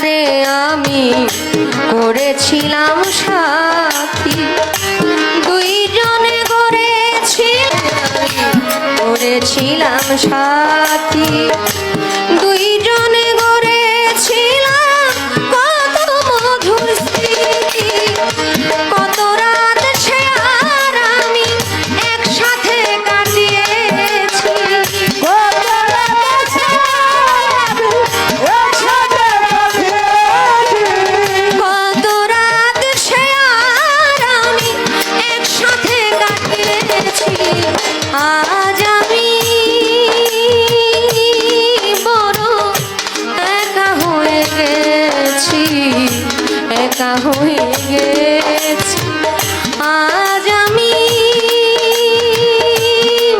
তারে আমি করেছিলাম সাথী, দুইজনে করেছিলাম সাথী, দুইজনে গড়েছিলাম কত মধুর স্মৃতি, কত রাত সে আর আমি একসাথে কাটিয়েছি, কত রাত সে আর আমি একসাথে কাটিয়েছি। আজ আমি বড় একা হয়ে গেছি, একা হয়ে গেছি। আজ আমি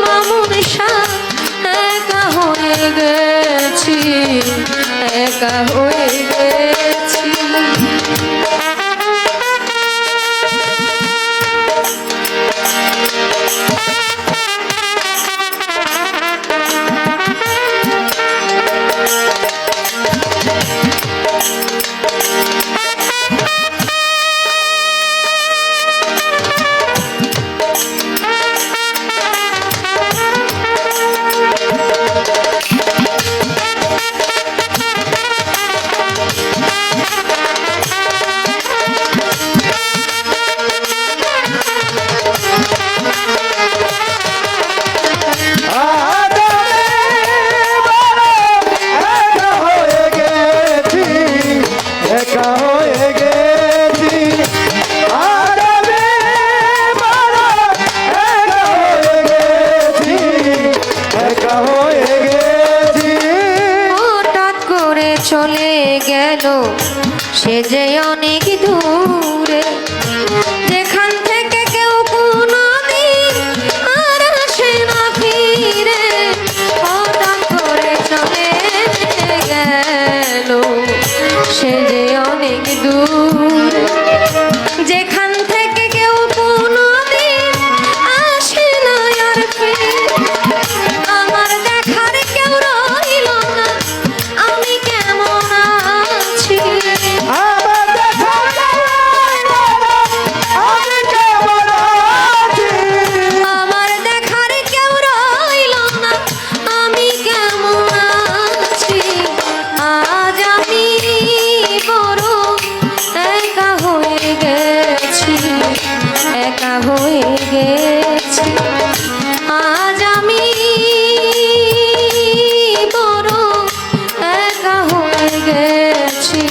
মামুন শাহ একা হয়ে গেছি, একা হয়ে গেছি। চলে গেল সে যে অনেক দূরে, যেখান থেকে কেউ কোনোদিন আর আসে না ফিরে। হঠাৎ করে চলে গেল সে যে অনেক দূরে, যেখান থেকে কেউ কোনোদিন আসে না আর ফিরে। আমার দেখার কেউ রইল না, আমি কেমন আছি, আমার দেখার কেউ রইল না, আমি কেমন আছি, আমার দেখার কেউ রইল না, আমি কেমন আছি। আজ আমি বড় একা হয়ে গেছি, একা হয়ে গেছি। আজ আমি বড় একা হয়ে গেছি,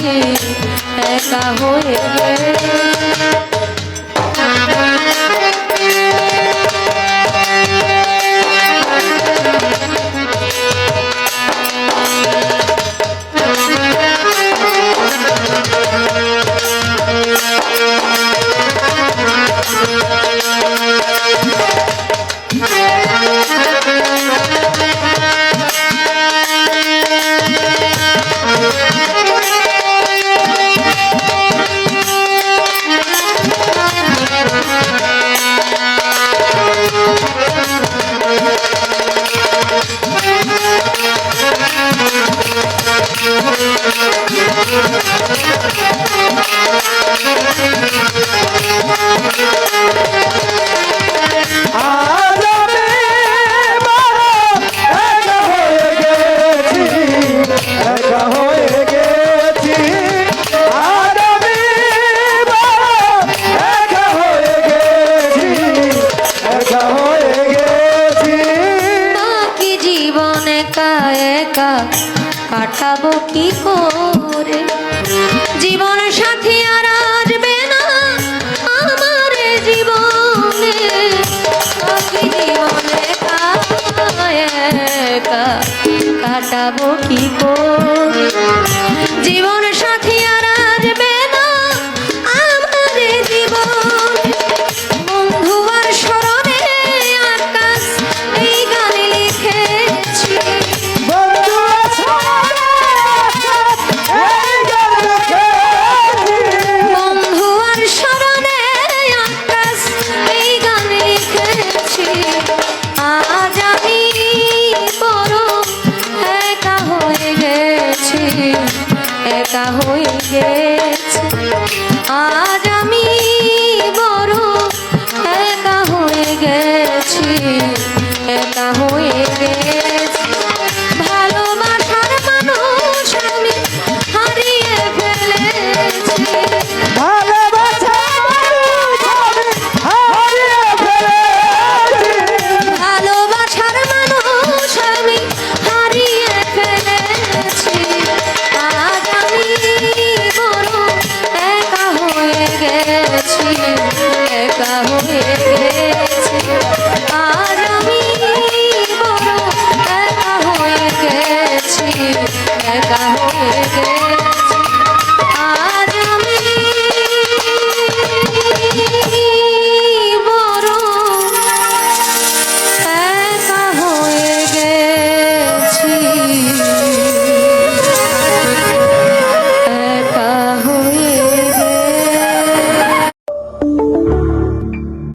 একা হয়ে গেছি। কাটাবো কি করে, জীবন সাথী আর আসবে না আমার জীবনে, জীবন একা একা কাটাবো কি করে, জীবন সাথী আর আসবে না আমার জীবনে। বন্ধু আর স্মরণে আকাশ এই গান লিখেছি, আজ আমি বড় একা হয়ে গেছি। গেছে আজ আমি